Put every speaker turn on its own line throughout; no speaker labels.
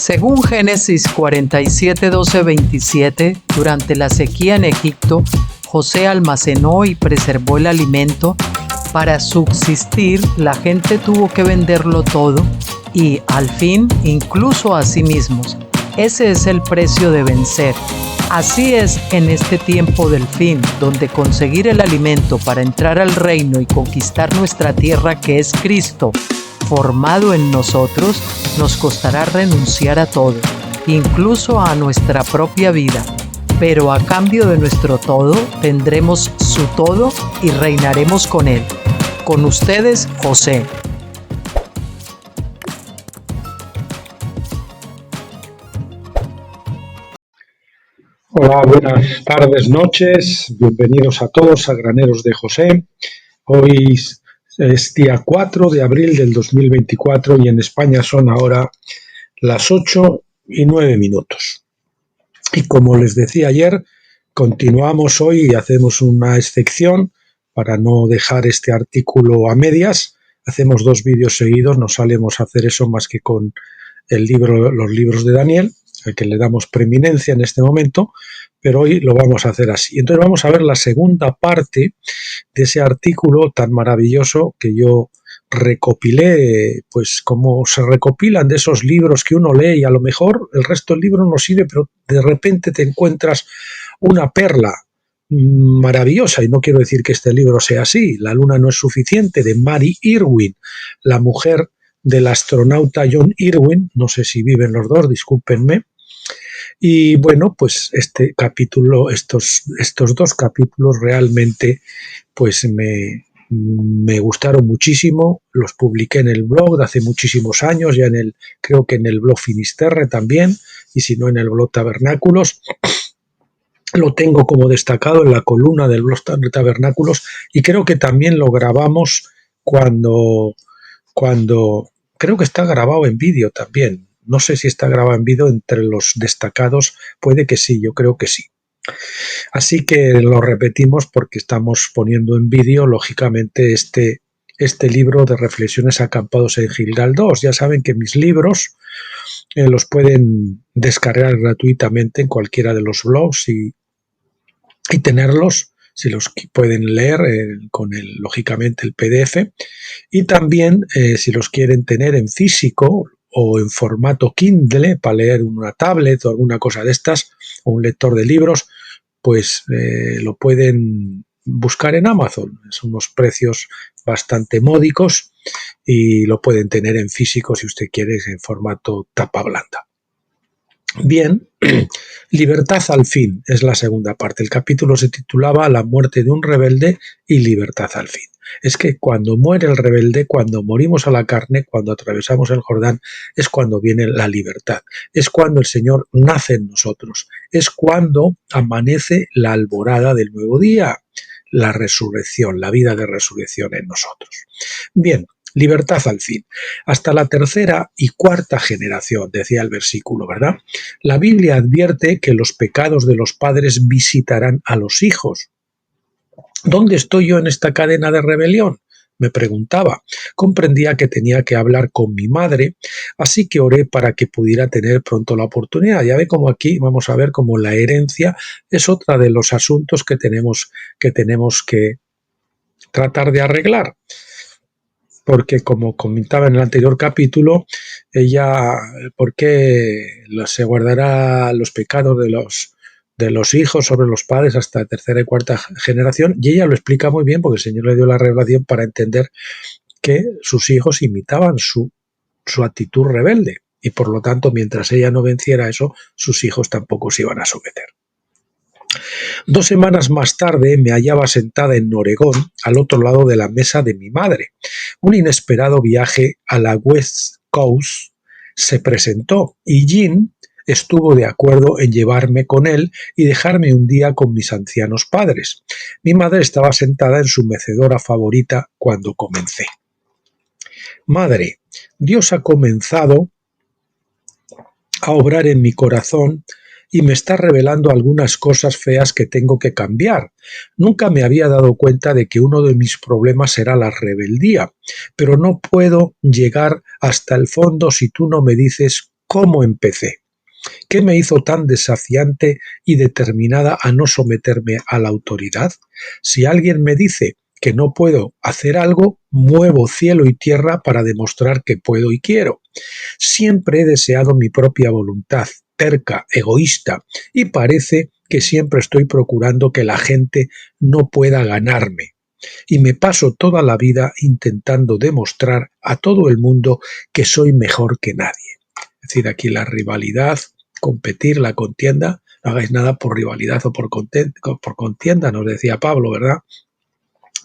Según Génesis 47, 12, 27, durante la sequía en Egipto, José almacenó y preservó el alimento. Para subsistir, la gente tuvo que venderlo todo y, al fin, incluso a sí mismos. Ese es el precio de vencer. Así es en este tiempo del fin, donde conseguir el alimento para entrar al reino y conquistar nuestra tierra, que es Cristo, formado en nosotros, nos costará renunciar a todo, incluso a nuestra propia vida. Pero a cambio de nuestro todo, tendremos su todo y reinaremos con él. Con ustedes, José.
Hola, buenas tardes, noches. Bienvenidos a todos a Graneros de José. Hoy es día 4 de abril del 2024 y en España son ahora las 8:09. Y como les decía ayer, continuamos hoy y hacemos una excepción para no dejar este artículo a medias. Hacemos 2 vídeos seguidos, no solemos hacer eso más que con los libros de Daniel, al que le damos preeminencia en este momento, pero hoy lo vamos a hacer así. Entonces vamos a ver la segunda parte de ese artículo tan maravilloso que yo recopilé, pues como se recopilan de esos libros que uno lee y a lo mejor el resto del libro no sirve, pero de repente te encuentras una perla maravillosa, y no quiero decir que este libro sea así. La luna no es suficiente, de Mary Irwin, la mujer del astronauta John Irwin, no sé si viven los dos, discúlpenme. Y bueno, pues este capítulo, estos 2 capítulos realmente pues me gustaron muchísimo. Los publiqué en el blog de hace muchísimos años, ya creo que en el blog Finisterre también, y si no en el blog Tabernáculos. Lo tengo como destacado en la columna del blog Tabernáculos, y creo que también lo grabamos cuando creo que está grabado en vídeo también. No sé si está grabado en vídeo entre los destacados, puede que sí, yo creo que sí. Así que lo repetimos porque estamos poniendo en vídeo, lógicamente, este libro de reflexiones acampados en Gilgal 2. Ya saben que mis libros los pueden descargar gratuitamente en cualquiera de los blogs y tenerlos, si los pueden leer lógicamente el PDF, y también si los quieren tener en físico o en formato Kindle para leer una tablet o alguna cosa de estas, o un lector de libros, pues lo pueden buscar en Amazon. Son unos precios bastante módicos y lo pueden tener en físico si usted quiere, en formato tapa blanda. Bien, libertad al fin es la segunda parte. El capítulo se titulaba La muerte de un rebelde y libertad al fin. Es que cuando muere el rebelde, cuando morimos a la carne, cuando atravesamos el Jordán, es cuando viene la libertad. Es cuando el Señor nace en nosotros. Es cuando amanece la alborada del nuevo día, la resurrección, la vida de resurrección en nosotros. Bien. Libertad al fin. Hasta la 3ª y 4ª generación, decía el versículo, ¿verdad? La Biblia advierte que los pecados de los padres visitarán a los hijos. ¿Dónde estoy yo en esta cadena de rebelión?, me preguntaba. Comprendía que tenía que hablar con mi madre, así que oré para que pudiera tener pronto la oportunidad. Ya ve como aquí vamos a ver cómo la herencia es otra de los asuntos que tenemos que tratar de arreglar. Porque como comentaba en el anterior capítulo, ¿por qué se guardará los pecados de los hijos sobre los padres hasta la 3ª y 4ª generación? Y ella lo explica muy bien, porque el Señor le dio la revelación para entender que sus hijos imitaban su actitud rebelde, y por lo tanto, mientras ella no venciera eso, sus hijos tampoco se iban a someter. 2 semanas más tarde me hallaba sentada en Oregón, al otro lado de la mesa de mi madre. Un inesperado viaje a la West Coast se presentó y Jean estuvo de acuerdo en llevarme con él y dejarme un día con mis ancianos padres. Mi madre estaba sentada en su mecedora favorita cuando comencé. Madre, Dios ha comenzado a obrar en mi corazón y me está revelando algunas cosas feas que tengo que cambiar. Nunca me había dado cuenta de que uno de mis problemas era la rebeldía, pero no puedo llegar hasta el fondo si tú no me dices ¿Cómo empecé? ¿Qué me hizo tan desafiante y determinada a no someterme a la autoridad? Si alguien me dice que no puedo hacer algo, muevo cielo y tierra para demostrar que puedo y quiero. Siempre he deseado mi propia voluntad, terca, egoísta, y parece que siempre estoy procurando que la gente no pueda ganarme. Y me paso toda la vida intentando demostrar a todo el mundo que soy mejor que nadie. Es decir, aquí la rivalidad, competir, la contienda, no hagáis nada por rivalidad o por contienda, nos decía Pablo, ¿verdad?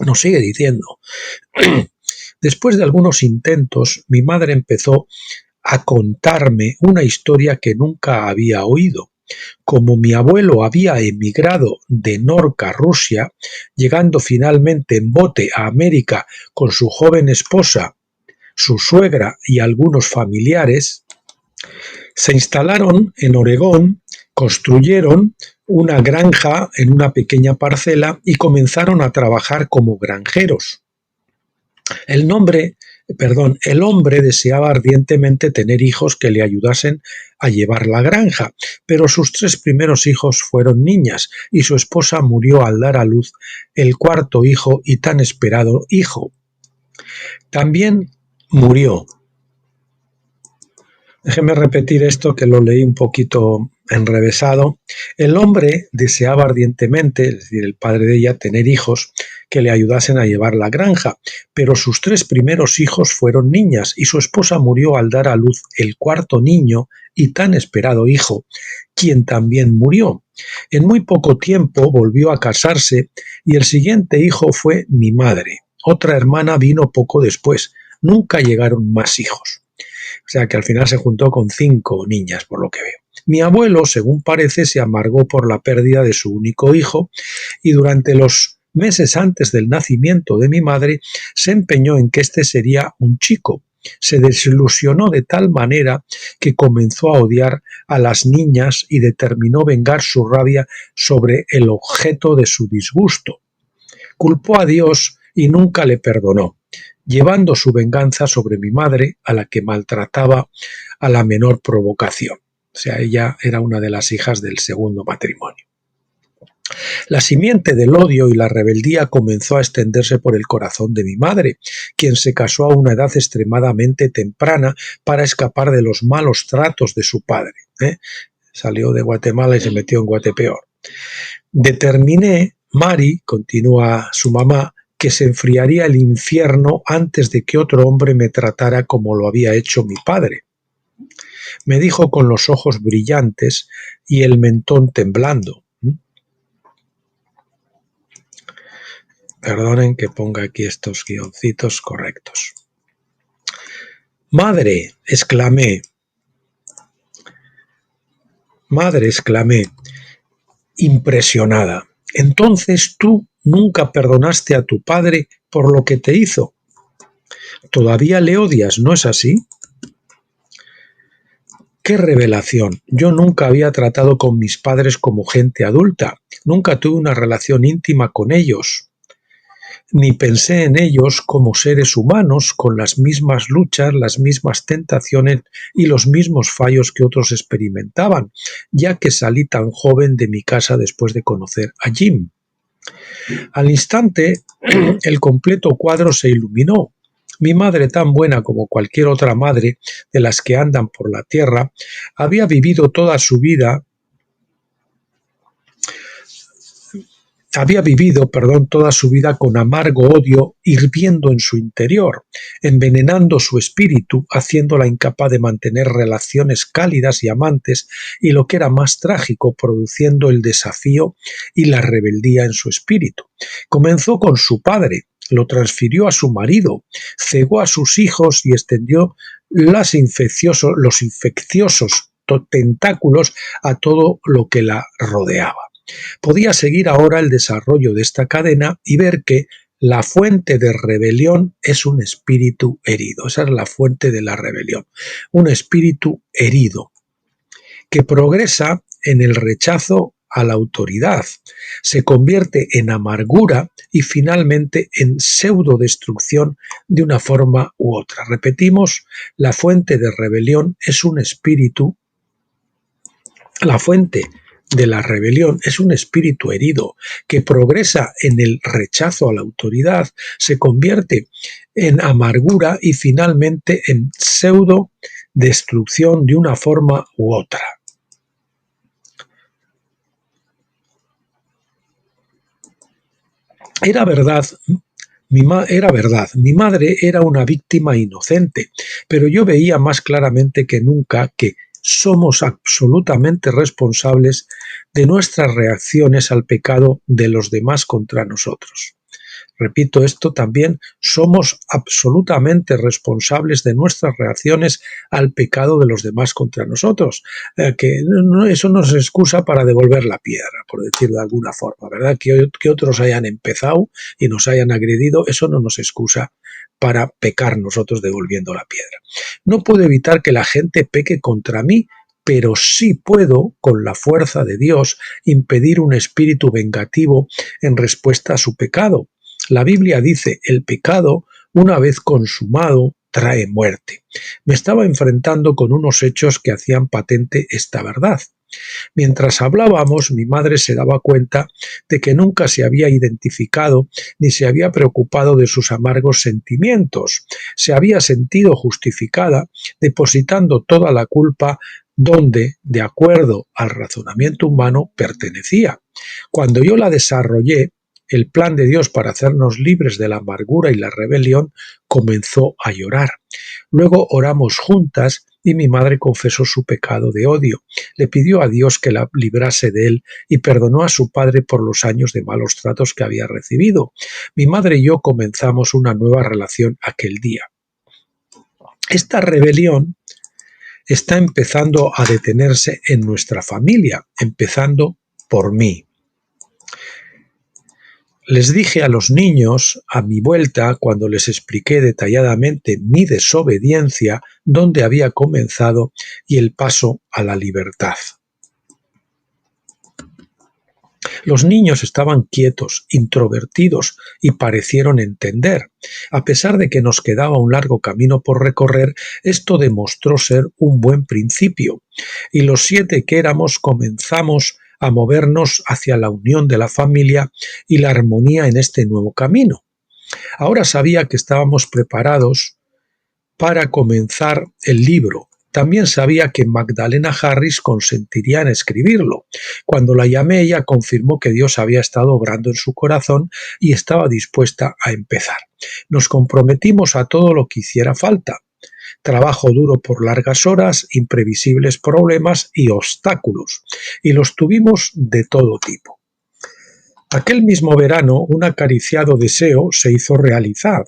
Nos sigue diciendo. Después de algunos intentos, mi madre empezó a contarme una historia que nunca había oído. Como mi abuelo había emigrado de Norca, Rusia, llegando finalmente en bote a América con su joven esposa, su suegra y algunos familiares, se instalaron en Oregón, construyeron una granja en una pequeña parcela y comenzaron a trabajar como granjeros. El hombre deseaba ardientemente tener hijos que le ayudasen a llevar la granja, pero sus 3 primeros hijos fueron niñas y su esposa murió al dar a luz el 4.º hijo y tan esperado hijo. También murió. Déjeme repetir esto que lo leí un poquito enrevesado. El hombre deseaba ardientemente, es decir, el padre de ella, tener hijos que le ayudasen a llevar la granja, pero sus 3 primeros hijos fueron niñas y su esposa murió al dar a luz el 4.º niño y tan esperado hijo, quien también murió. En muy poco tiempo volvió a casarse y el siguiente hijo fue mi madre. Otra hermana vino poco después. Nunca llegaron más hijos. O sea que al final se juntó con 5 niñas, por lo que veo. Mi abuelo, según parece, se amargó por la pérdida de su único hijo y durante los meses antes del nacimiento de mi madre se empeñó en que este sería un chico. Se desilusionó de tal manera que comenzó a odiar a las niñas y determinó vengar su rabia sobre el objeto de su disgusto. Culpó a Dios y nunca le perdonó, llevando su venganza sobre mi madre, a la que maltrataba a la menor provocación. O sea, ella era una de las hijas del segundo matrimonio. La simiente del odio y la rebeldía comenzó a extenderse por el corazón de mi madre, quien se casó a una edad extremadamente temprana para escapar de los malos tratos de su padre. Salió de Guatemala y se metió en Guatepeor. Determiné, Mari, continúa su mamá, que se enfriaría el infierno antes de que otro hombre me tratara como lo había hecho mi padre. Me dijo con los ojos brillantes y el mentón temblando. Perdonen que ponga aquí estos guioncitos correctos. Madre, exclamé, impresionada. Entonces tú nunca perdonaste a tu padre por lo que te hizo. Todavía le odias, ¿no es así? ¡Qué revelación! Yo nunca había tratado con mis padres como gente adulta, nunca tuve una relación íntima con ellos, ni pensé en ellos como seres humanos con las mismas luchas, las mismas tentaciones y los mismos fallos que otros experimentaban, ya que salí tan joven de mi casa después de conocer a Jim. Al instante, el completo cuadro se iluminó. Mi madre, tan buena como cualquier otra madre de las que andan por la tierra, había vivido toda su vida con amargo odio hirviendo en su interior, envenenando su espíritu, haciéndola incapaz de mantener relaciones cálidas y amantes, y lo que era más trágico, produciendo el desafío y la rebeldía en su espíritu. Comenzó con su padre, lo transfirió a su marido, cegó a sus hijos y extendió los infecciosos tentáculos a todo lo que la rodeaba. Podía seguir ahora el desarrollo de esta cadena y ver que la fuente de rebelión es un espíritu herido. Esa es la fuente de la rebelión. Un espíritu herido que progresa en el rechazo a la autoridad, se convierte en amargura y finalmente en pseudodestrucción de una forma u otra. Repetimos, la fuente de rebelión es un espíritu, la fuente de la rebelión es un espíritu herido que progresa en el rechazo a la autoridad, se convierte en amargura y finalmente en pseudo destrucción de una forma u otra. Era verdad, mi madre era una víctima inocente, pero yo veía más claramente que nunca que somos absolutamente responsables de nuestras reacciones al pecado de los demás contra nosotros. Repito esto también, somos absolutamente responsables de nuestras reacciones al pecado de los demás contra nosotros, que eso no es excusa para devolver la piedra, por decir de alguna forma, ¿verdad? Que otros hayan empezado y nos hayan agredido, eso no nos excusa para pecar nosotros devolviendo la piedra. No puedo evitar que la gente peque contra mí, pero sí puedo, con la fuerza de Dios, impedir un espíritu vengativo en respuesta a su pecado. La Biblia dice, el pecado, una vez consumado, trae muerte. Me estaba enfrentando con unos hechos que hacían patente esta verdad. Mientras hablábamos, mi madre se daba cuenta de que nunca se había identificado ni se había preocupado de sus amargos sentimientos. Se había sentido justificada, depositando toda la culpa donde, de acuerdo al razonamiento humano, pertenecía. Cuando yo la desarrollé, el plan de Dios para hacernos libres de la amargura y la rebelión, comenzó a llorar. Luego oramos juntas y mi madre confesó su pecado de odio. Le pidió a Dios que la librase de él y perdonó a su padre por los años de malos tratos que había recibido. Mi madre y yo comenzamos una nueva relación aquel día. Esta rebelión está empezando a detenerse en nuestra familia, empezando por mí. Les dije a los niños, a mi vuelta, cuando les expliqué detalladamente mi desobediencia, dónde había comenzado y el paso a la libertad. Los niños estaban quietos, introvertidos y parecieron entender. A pesar de que nos quedaba un largo camino por recorrer, esto demostró ser un buen principio. Y los 7 que éramos comenzamos a movernos hacia la unión de la familia y la armonía en este nuevo camino. Ahora sabía que estábamos preparados para comenzar el libro. También sabía que Magdalena Harris consentiría en escribirlo. Cuando la llamé, ella confirmó que Dios había estado obrando en su corazón y estaba dispuesta a empezar. Nos comprometimos a todo lo que hiciera falta. Trabajo duro por largas horas, imprevisibles problemas y obstáculos, y los tuvimos de todo tipo. Aquel mismo verano, un acariciado deseo se hizo realidad.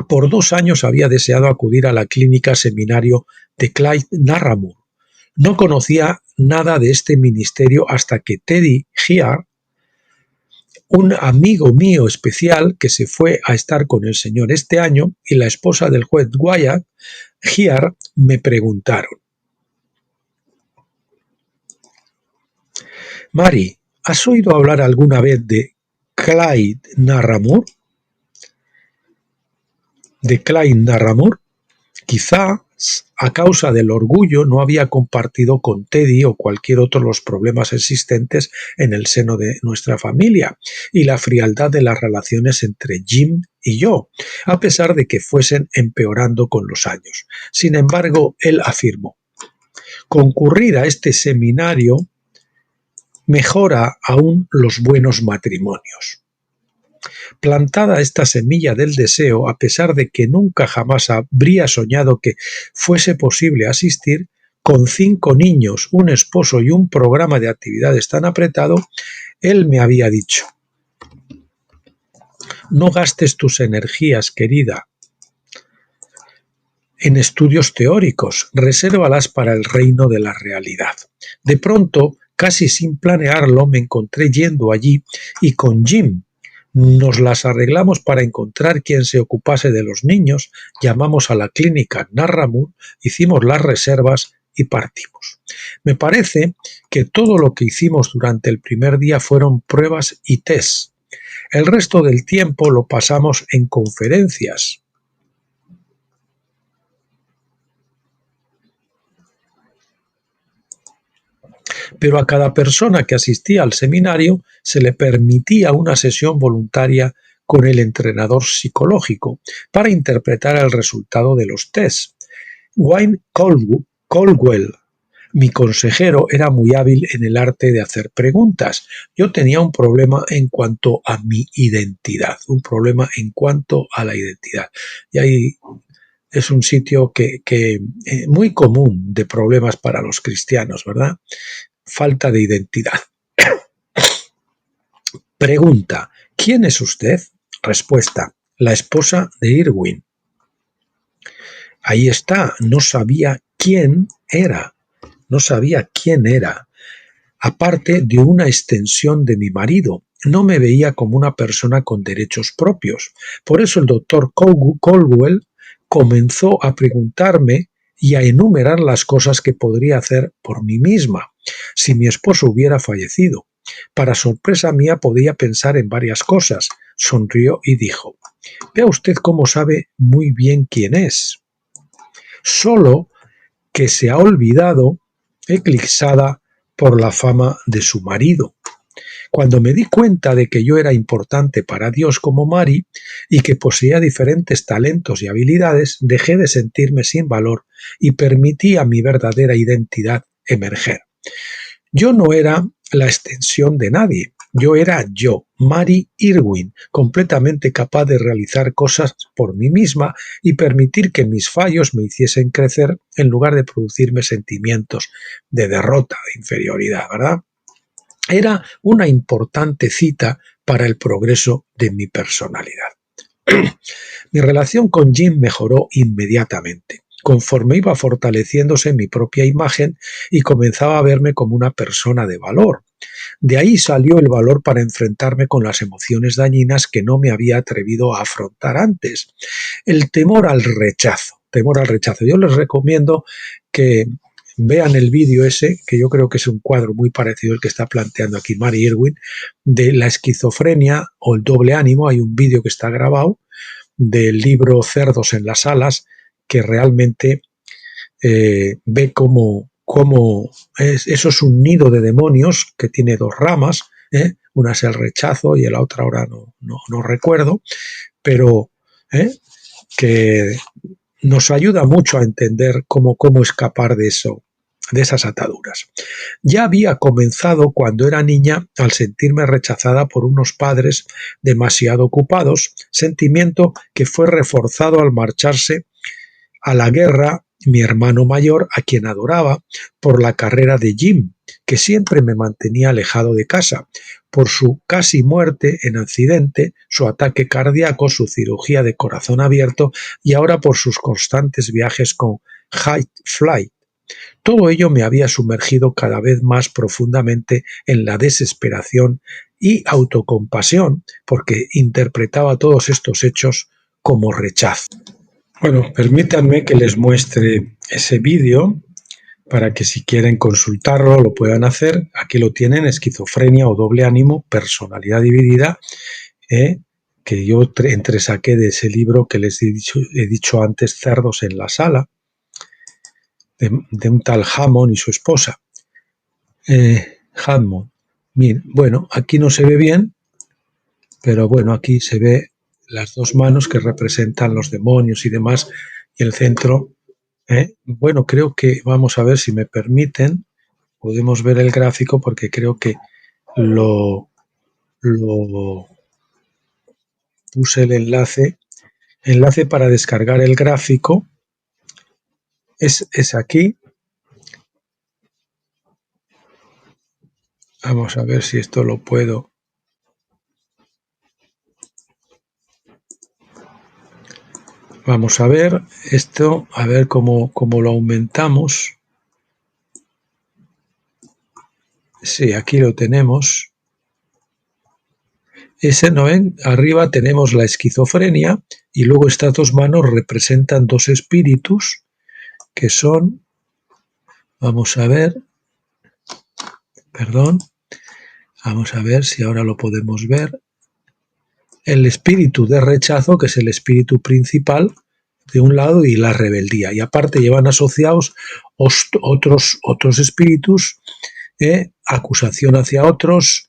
Por 2 años había deseado acudir a la clínica seminario de Clyde Narramore. No conocía nada de este ministerio hasta que Teddy Giar, un amigo mío especial que se fue a estar con el Señor este año, y la esposa del juez Wyatt Giar me preguntaron: Mari, ¿has oído hablar alguna vez de Clyde Narramore? ¿De Clyde Narramore? Quizás a causa del orgullo no había compartido con Teddy o cualquier otro los problemas existentes en el seno de nuestra familia y la frialdad de las relaciones entre Jim y yo, a pesar de que fuesen empeorando con los años. Sin embargo, él afirmó: concurrir a este seminario mejora aún los buenos matrimonios. Plantada esta semilla del deseo, a pesar de que nunca jamás habría soñado que fuese posible asistir, con 5 niños, un esposo y un programa de actividades tan apretado, él me había dicho: no gastes tus energías, querida, en estudios teóricos, resérvalas para el reino de la realidad. De pronto, casi sin planearlo, me encontré yendo allí y con Jim. Nos las arreglamos para encontrar quien se ocupase de los niños, llamamos a la clínica Narramore, hicimos las reservas y partimos. Me parece que todo lo que hicimos durante el primer día fueron pruebas y tests. El resto del tiempo lo pasamos en conferencias. Pero a cada persona que asistía al seminario se le permitía una sesión voluntaria con el entrenador psicológico para interpretar el resultado de los tests. Wayne Caldwell, mi consejero, era muy hábil en el arte de hacer preguntas. Yo tenía un problema en cuanto a mi identidad, la identidad. Y ahí es un sitio que muy común de problemas para los cristianos, ¿verdad? Falta de identidad. Pregunta: ¿quién es usted? Respuesta: la esposa de Irwin. Ahí está, no sabía quién era. Aparte de una extensión de mi marido, no me veía como una persona con derechos propios. Por eso el doctor Caldwell comenzó a preguntarme y a enumerar las cosas que podría hacer por mí misma si mi esposo hubiera fallecido. Para sorpresa mía podía pensar en varias cosas. Sonrió y dijo: vea usted cómo sabe muy bien quién es. Solo que se ha olvidado, eclipsada por la fama de su marido. Cuando me di cuenta de que yo era importante para Dios como Mary y que poseía diferentes talentos y habilidades, dejé de sentirme sin valor y permití a mi verdadera identidad emerger. Yo no era la extensión de nadie. Yo era yo, Mary Irwin, completamente capaz de realizar cosas por mí misma y permitir que mis fallos me hiciesen crecer en lugar de producirme sentimientos de derrota, de inferioridad, ¿verdad? Era una importante cita para el progreso de mi personalidad. Mi relación con Jim mejoró inmediatamente, conforme iba fortaleciéndose mi propia imagen y comenzaba a verme como una persona de valor. De ahí salió el valor para enfrentarme con las emociones dañinas que no me había atrevido a afrontar antes. El temor al rechazo. Yo les recomiendo que vean el vídeo ese, que yo creo que es un cuadro muy parecido al que está planteando aquí Mary Irwin, de la esquizofrenia o el doble ánimo. Hay un vídeo que está grabado del libro Cerdos en las alas, que realmente ve cómo eso es un nido de demonios que tiene dos ramas, una es el rechazo y la otra ahora no recuerdo, pero que nos ayuda mucho a entender cómo escapar de eso, de esas ataduras. Ya había comenzado cuando era niña al sentirme rechazada por unos padres demasiado ocupados, sentimiento que fue reforzado al marcharse a la guerra mi hermano mayor, a quien adoraba, por la carrera de Jim, que siempre me mantenía alejado de casa, por su casi muerte en accidente, su ataque cardíaco, su cirugía de corazón abierto y ahora por sus constantes viajes con High Flight. Todo ello me había sumergido cada vez más profundamente en la desesperación y autocompasión, porque interpretaba todos estos hechos como rechazo. Bueno, permítanme que les muestre ese vídeo para que si quieren consultarlo lo puedan hacer. Aquí lo tienen: esquizofrenia o doble ánimo, personalidad dividida, que yo entresaqué de ese libro que les he dicho antes, Cerdos en la sala, de un tal Hammond y su esposa. Hammond. Miren, bueno, aquí no se ve bien, pero bueno, aquí se ve las dos manos que representan los demonios y demás, y el centro. Bueno, creo que vamos a ver si me permiten, podemos ver el gráfico, porque creo que lo puse el enlace para descargar el gráfico. Es aquí. Vamos a ver si esto lo puedo. Vamos a ver esto, a ver cómo lo aumentamos. Sí, aquí lo tenemos. Ese, ¿no ven? Arriba tenemos la esquizofrenia y luego estas dos manos representan dos espíritus que son Vamos a ver, perdón, vamos a ver si ahora lo podemos ver. El espíritu de rechazo, que es el espíritu principal de un lado, y la rebeldía. Y aparte llevan asociados otros espíritus, acusación hacia otros,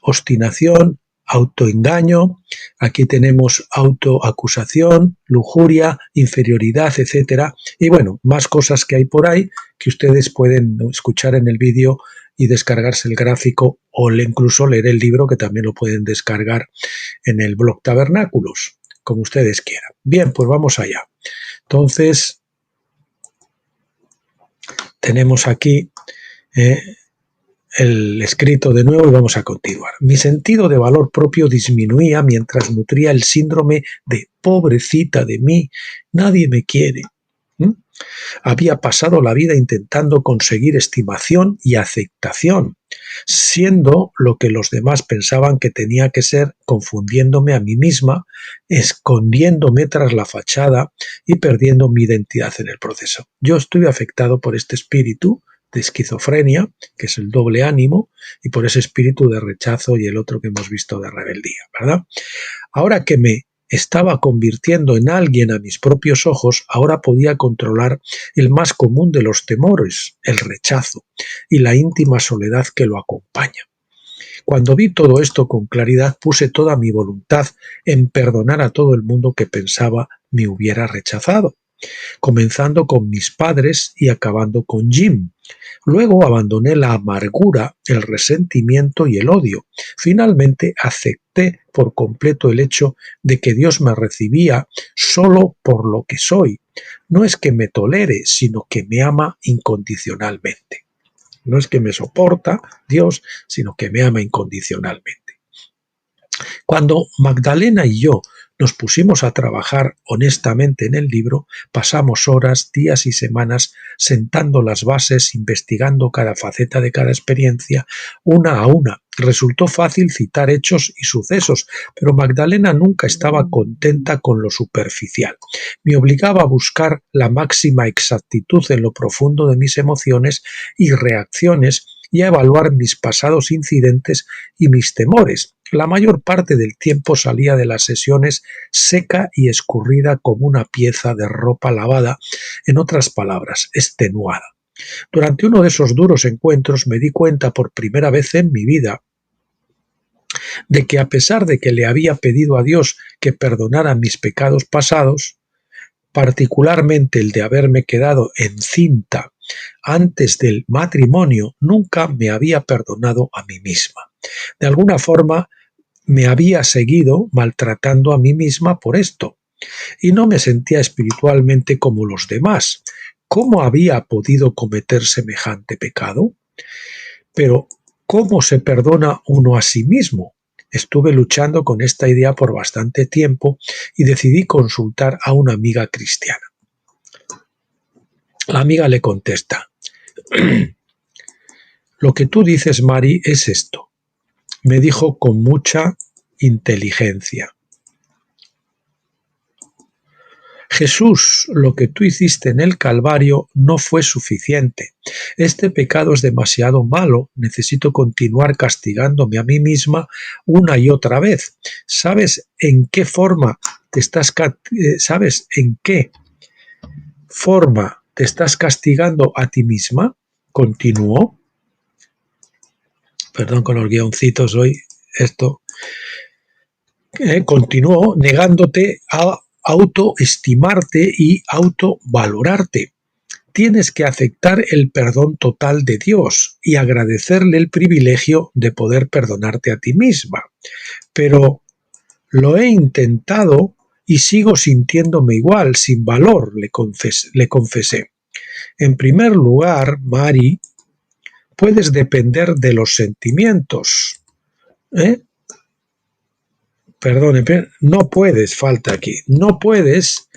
obstinación, autoengaño. Aquí tenemos autoacusación, lujuria, inferioridad, etcétera. Y bueno, más cosas que hay por ahí que ustedes pueden escuchar en el vídeo y descargarse el gráfico o incluso leer el libro, que también lo pueden descargar en el blog Tabernáculos, como ustedes quieran. Bien, pues vamos allá. Entonces, tenemos aquí el escrito de nuevo y vamos a continuar. Mi sentido de valor propio disminuía mientras nutría el síndrome de pobrecita de mí, nadie me quiere. Había pasado la vida intentando conseguir estimación y aceptación, siendo lo que los demás pensaban que tenía que ser, confundiéndome a mí misma, escondiéndome tras la fachada y perdiendo mi identidad en el proceso. Yo estuve afectado por este espíritu de esquizofrenia, que es el doble ánimo, y por ese espíritu de rechazo y el otro que hemos visto de rebeldía, ¿verdad? Ahora que me estaba convirtiendo en alguien a mis propios ojos, ahora podía controlar el más común de los temores, el rechazo, y la íntima soledad que lo acompaña. Cuando vi todo esto con claridad, puse toda mi voluntad en perdonar a todo el mundo que pensaba me hubiera rechazado, comenzando con mis padres y acabando con Jim. Luego abandoné la amargura, el resentimiento y el odio. Finalmente acepté por completo el hecho de que Dios me recibía solo por lo que soy. No es que me tolere, sino que me ama incondicionalmente. No es que me soporta Dios, sino que me ama incondicionalmente. Cuando Magdalena y yo nos pusimos a trabajar honestamente en el libro, pasamos horas, días y semanas sentando las bases, investigando cada faceta de cada experiencia, una a una. Resultó fácil citar hechos y sucesos, pero Magdalena nunca estaba contenta con lo superficial. Me obligaba a buscar la máxima exactitud en lo profundo de mis emociones y reacciones y a evaluar mis pasados incidentes y mis temores. La mayor parte del tiempo salía de las sesiones seca y escurrida como una pieza de ropa lavada, en otras palabras, extenuada. Durante uno de esos duros encuentros me di cuenta por primera vez en mi vida de que, a pesar de que le había pedido a Dios que perdonara mis pecados pasados, particularmente el de haberme quedado encinta antes del matrimonio, nunca me había perdonado a mí misma. De alguna forma me había seguido maltratando a mí misma por esto, y no me sentía espiritualmente como los demás. ¿Cómo había podido cometer semejante pecado? Pero, ¿cómo se perdona uno a sí mismo? Estuve luchando con esta idea por bastante tiempo y decidí consultar a una amiga cristiana. La amiga le contesta: lo que tú dices, Mari, es esto. Me dijo con mucha inteligencia: Jesús, lo que tú hiciste en el Calvario no fue suficiente. Este pecado es demasiado malo. Necesito continuar castigándome a mí misma una y otra vez. ¿Sabes en qué forma te estás castigando a ti misma? Continuó. Perdón con los guioncitos hoy. Continuó negándote a autoestimarte y autovalorarte. Tienes que aceptar el perdón total de Dios y agradecerle el privilegio de poder perdonarte a ti misma. Pero lo he intentado y sigo sintiéndome igual, sin valor, le confesé. En primer lugar, Mari, puedes depender de los sentimientos. No puedes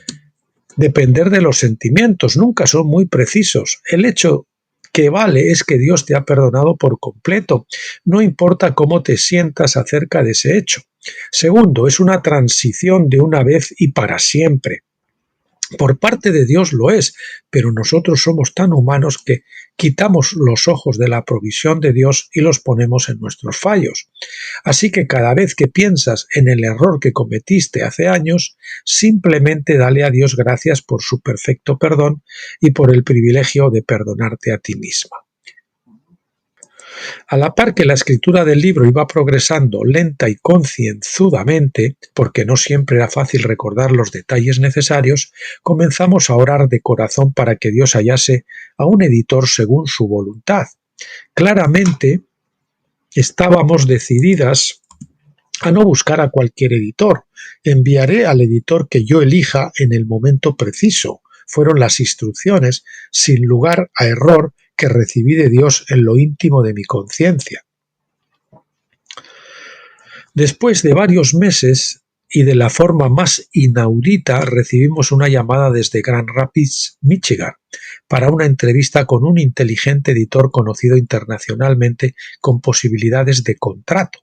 depender de los sentimientos, nunca son muy precisos. El hecho que vale es que Dios te ha perdonado por completo, no importa cómo te sientas acerca de ese hecho. Segundo, es una transición de una vez y para siempre. Por parte de Dios lo es, pero nosotros somos tan humanos que quitamos los ojos de la provisión de Dios y los ponemos en nuestros fallos. Así que cada vez que piensas en el error que cometiste hace años, simplemente dale a Dios gracias por su perfecto perdón y por el privilegio de perdonarte a ti misma. A la par que la escritura del libro iba progresando lenta y concienzudamente, porque no siempre era fácil recordar los detalles necesarios, comenzamos a orar de corazón para que Dios hallase a un editor según su voluntad. Claramente, estábamos decididas a no buscar a cualquier editor. Enviaré al editor que yo elija en el momento preciso. Fueron las instrucciones, sin lugar a error, que recibí de Dios en lo íntimo de mi conciencia. Después de varios meses y de la forma más inaudita, recibimos una llamada desde Grand Rapids, Michigan, para una entrevista con un inteligente editor conocido internacionalmente con posibilidades de contrato.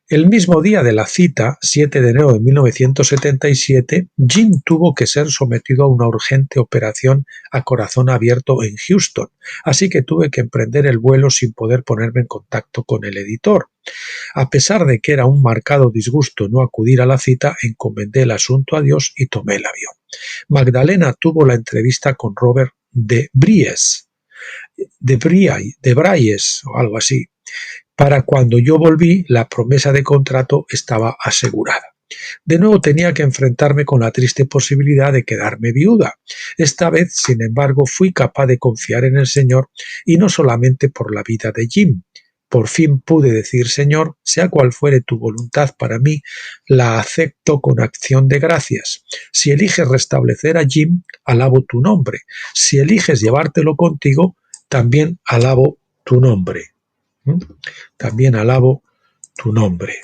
El mismo día de la cita, 7 de enero de 1977, Jim tuvo que ser sometido a una urgente operación a corazón abierto en Houston, así que tuve que emprender el vuelo sin poder ponerme en contacto con el editor. A pesar de que era un marcado disgusto no acudir a la cita, encomendé el asunto a Dios y tomé el avión. Magdalena tuvo la entrevista con Robert de Bries o algo así. Para cuando yo volví, la promesa de contrato estaba asegurada. De nuevo tenía que enfrentarme con la triste posibilidad de quedarme viuda. Esta vez, sin embargo, fui capaz de confiar en el Señor y no solamente por la vida de Jim. Por fin pude decir: Señor, sea cual fuere tu voluntad para mí, la acepto con acción de gracias. Si eliges restablecer a Jim, alabo tu nombre. Si eliges llevártelo contigo, también alabo tu nombre. También alabo tu nombre.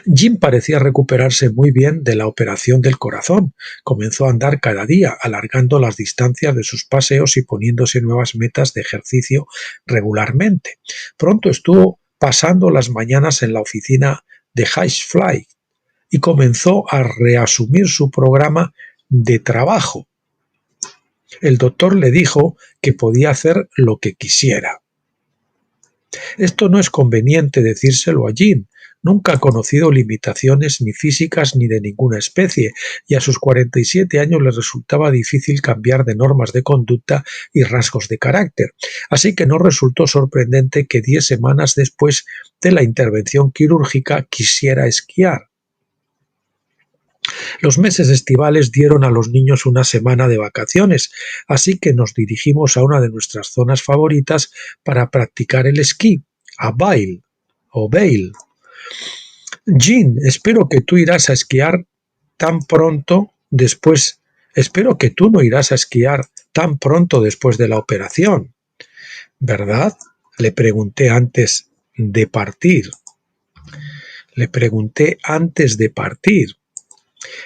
Jim parecía recuperarse muy bien de la operación del corazón. Comenzó a andar cada día, alargando las distancias de sus paseos y poniéndose nuevas metas de ejercicio regularmente. Pronto estuvo pasando las mañanas en la oficina de Highfly y comenzó a reasumir su programa de trabajo. El doctor le dijo que podía hacer lo que quisiera. Esto no es conveniente decírselo a Jim. Nunca ha conocido limitaciones ni físicas ni de ninguna especie, y a sus 47 años le resultaba difícil cambiar de normas de conducta y rasgos de carácter. Así que no resultó sorprendente que 10 semanas después de la intervención quirúrgica quisiera esquiar. Los meses estivales dieron a los niños una semana de vacaciones, así que nos dirigimos a una de nuestras zonas favoritas para practicar el esquí, a Vail. Jim, espero que tú no irás a esquiar tan pronto después de la operación, ¿verdad? Le pregunté antes de partir.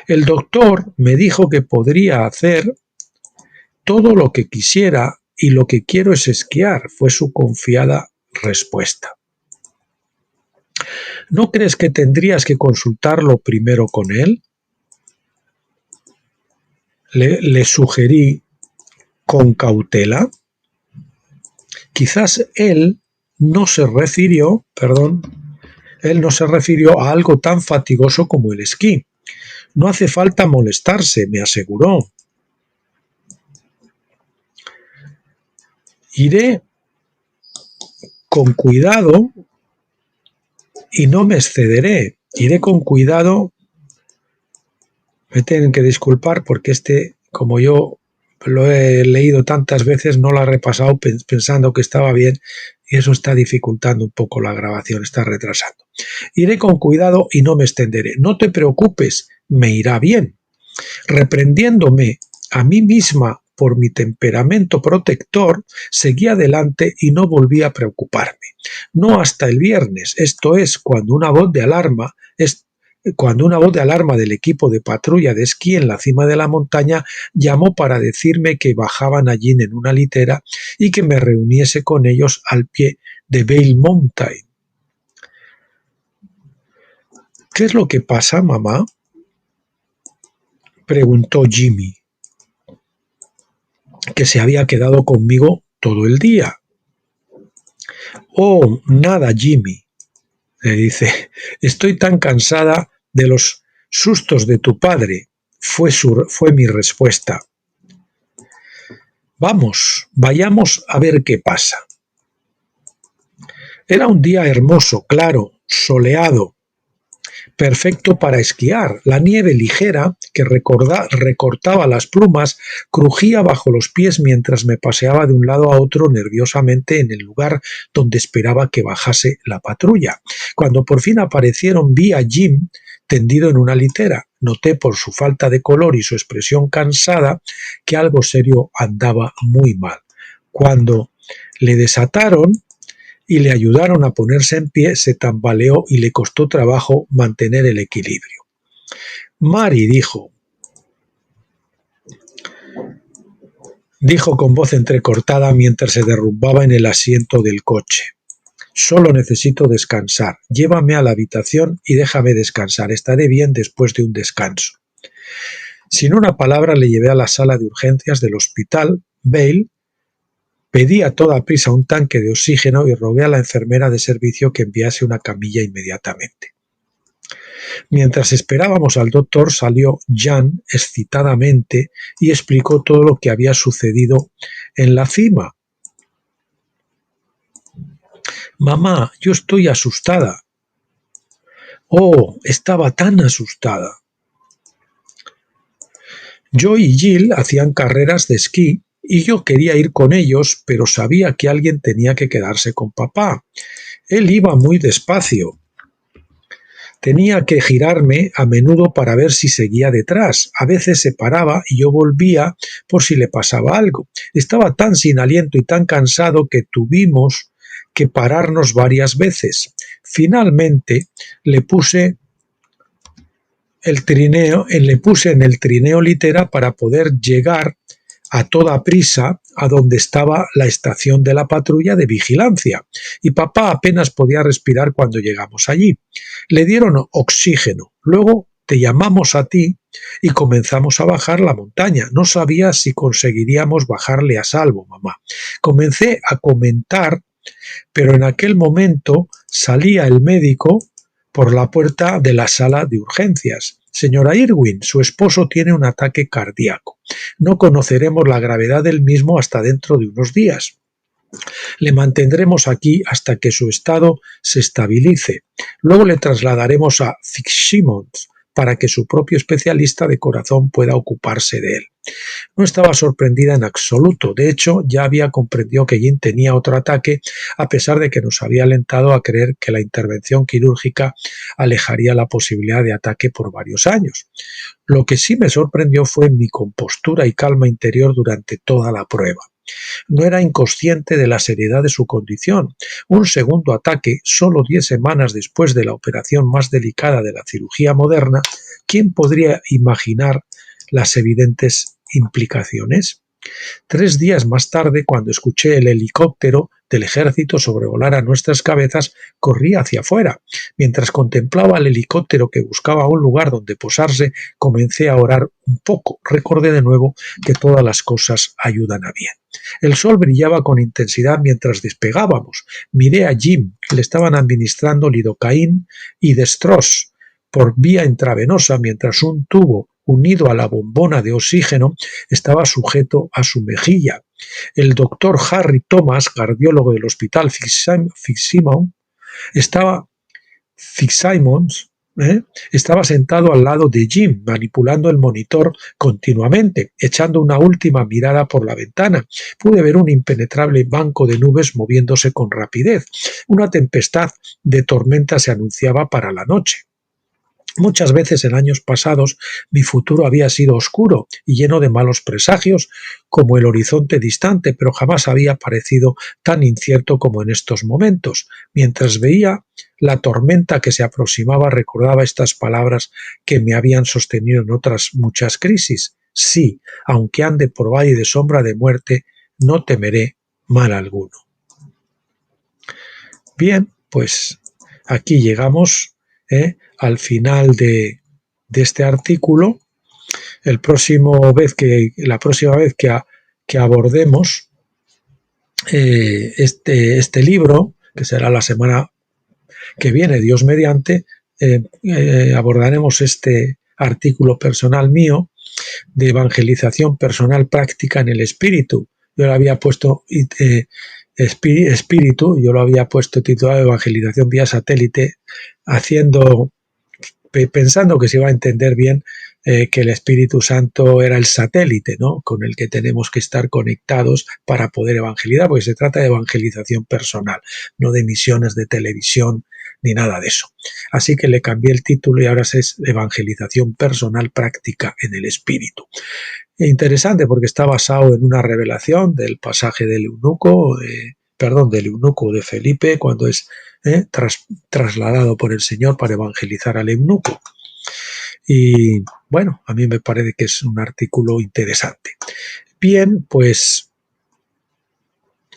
El doctor me dijo que podría hacer todo lo que quisiera y lo que quiero es esquiar, fue su confiada respuesta. ¿No crees que tendrías que consultarlo primero con él? Le sugerí con cautela. Quizás él no se refirió a algo tan fatigoso como el esquí. No hace falta molestarse, me aseguró. Iré con cuidado y no me excederé. Me tienen que disculpar porque como yo lo he leído tantas veces, no lo he repasado pensando que estaba bien y eso está dificultando un poco la grabación, está retrasando. Iré con cuidado y no me extenderé. No te preocupes, me irá bien. Reprendiéndome a mí misma por mi temperamento protector, seguí adelante y no volví a preocuparme. No hasta el viernes, esto es, cuando una voz de alarma del equipo de patrulla de esquí en la cima de la montaña llamó para decirme que bajaban allí en una litera y que me reuniese con ellos al pie de Vail Mountain. ¿Qué es lo que pasa, mamá? preguntó Jimmy, que se había quedado conmigo todo el día. Oh, nada, Jimmy, le dice, estoy tan cansada de los sustos de tu padre, fue mi respuesta. Vamos, vayamos a ver qué pasa. Era un día hermoso, claro, soleado, perfecto para esquiar. La nieve ligera que recortaba las plumas crujía bajo los pies mientras me paseaba de un lado a otro nerviosamente en el lugar donde esperaba que bajase la patrulla. Cuando por fin aparecieron vi a Jim tendido en una litera. Noté por su falta de color y su expresión cansada que algo serio andaba muy mal. Cuando le desataron y le ayudaron a ponerse en pie, se tambaleó y le costó trabajo mantener el equilibrio. Mary dijo con voz entrecortada mientras se derrumbaba en el asiento del coche. Solo necesito descansar. Llévame a la habitación y déjame descansar. Estaré bien después de un descanso. Sin una palabra le llevé a la sala de urgencias del hospital Vail. Pedí a toda prisa un tanque de oxígeno y rogué a la enfermera de servicio que enviase una camilla inmediatamente. Mientras esperábamos al doctor, salió Jan excitadamente y explicó todo lo que había sucedido en la cima. Mamá, yo estoy asustada. Oh, estaba tan asustada. Joe y Jill hacían carreras de esquí y yo quería ir con ellos, pero sabía que alguien tenía que quedarse con papá. Él iba muy despacio. Tenía que girarme a menudo para ver si seguía detrás. A veces se paraba y yo volvía por si le pasaba algo. Estaba tan sin aliento y tan cansado que tuvimos que pararnos varias veces. Finalmente le puse en el trineo litera para poder llegar a toda prisa a donde estaba la estación de la patrulla de vigilancia, y papá apenas podía respirar cuando llegamos allí. Le dieron oxígeno, luego te llamamos a ti y comenzamos a bajar la montaña. No sabía si conseguiríamos bajarle a salvo, mamá. Comencé a comentar, pero en aquel momento salía el médico por la puerta de la sala de urgencias. Señora Irwin, su esposo tiene un ataque cardíaco. No conoceremos la gravedad del mismo hasta dentro de unos días. Le mantendremos aquí hasta que su estado se estabilice. Luego le trasladaremos a Fitzsimmons para que su propio especialista de corazón pueda ocuparse de él. No estaba sorprendida en absoluto. De hecho, ya había comprendido que Jim tenía otro ataque, a pesar de que nos había alentado a creer que la intervención quirúrgica alejaría la posibilidad de ataque por varios años. Lo que sí me sorprendió fue mi compostura y calma interior durante toda la prueba. No era inconsciente de la seriedad de su condición. Un segundo ataque, solo 10 semanas después de la operación más delicada de la cirugía moderna, ¿quién podría imaginar las evidentes implicaciones? 3 días más tarde, cuando escuché el helicóptero del ejército sobrevolar a nuestras cabezas, corrí hacia afuera. Mientras contemplaba el helicóptero que buscaba un lugar donde posarse, comencé a orar un poco. Recordé de nuevo que todas las cosas ayudan a bien. El sol brillaba con intensidad mientras despegábamos. Miré a Jim, que le estaban administrando lidocaína y dextros por vía intravenosa, mientras un tubo unido a la bombona de oxígeno estaba sujeto a su mejilla. El doctor Harry Thomas, cardiólogo del hospital Fitzsimmons, estaba sentado al lado de Jim, manipulando el monitor continuamente, echando una última mirada por la ventana. Pude ver un impenetrable banco de nubes moviéndose con rapidez. Una tempestad de tormenta se anunciaba para la noche. Muchas veces en años pasados mi futuro había sido oscuro y lleno de malos presagios como el horizonte distante, pero jamás había parecido tan incierto como en estos momentos. Mientras veía la tormenta que se aproximaba, recordaba estas palabras que me habían sostenido en otras muchas crisis. Sí, aunque ande por valle de sombra de muerte, no temeré mal alguno. Bien, pues aquí llegamos al final de este artículo, la próxima vez que abordemos este libro, que será la semana que viene, Dios mediante, abordaremos este artículo personal mío de evangelización personal práctica en el espíritu. Yo lo había puesto yo lo había puesto titulado Evangelización vía satélite, pensando que se iba a entender bien que el Espíritu Santo era el satélite, ¿no?, con el que tenemos que estar conectados para poder evangelizar, porque se trata de evangelización personal, no de emisiones de televisión ni nada de eso. Así que le cambié el título y ahora es Evangelización personal práctica en el Espíritu. Interesante porque está basado en una revelación del pasaje del eunuco de Felipe, cuando es trasladado por el Señor para evangelizar al eunuco. Y bueno, a mí me parece que es un artículo interesante. Bien, pues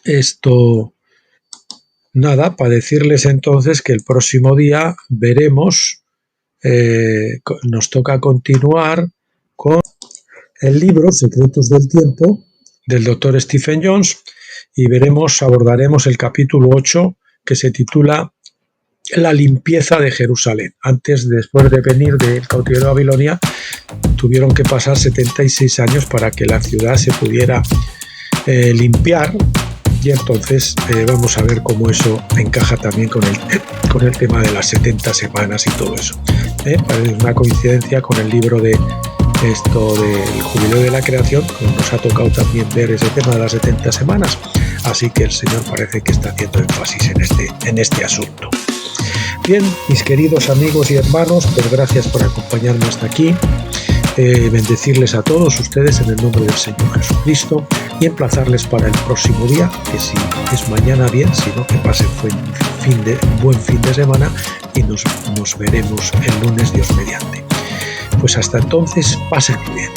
esto, nada, para decirles entonces que el próximo día veremos, nos toca continuar con el libro Secretos del Tiempo del Dr. Stephen Jones y abordaremos el capítulo 8 que se titula La limpieza de Jerusalén. Después de venir del cautiverio de Babilonia, tuvieron que pasar 76 años para que la ciudad se pudiera limpiar, y entonces vamos a ver cómo eso encaja también con el tema de las 70 semanas y todo eso. Parece una coincidencia con el libro del jubileo de la creación, como nos ha tocado también ver ese tema de las 70 semanas, así que el Señor parece que está haciendo énfasis en este asunto. Bien, mis queridos amigos y hermanos, pues gracias por acompañarme hasta aquí. Bendecirles a todos ustedes en el nombre del Señor Jesucristo y emplazarles para el próximo día, que si es mañana bien, si no, que pasen buen fin de semana y nos veremos el lunes, Dios mediante. Pues hasta entonces, pasen muy bien.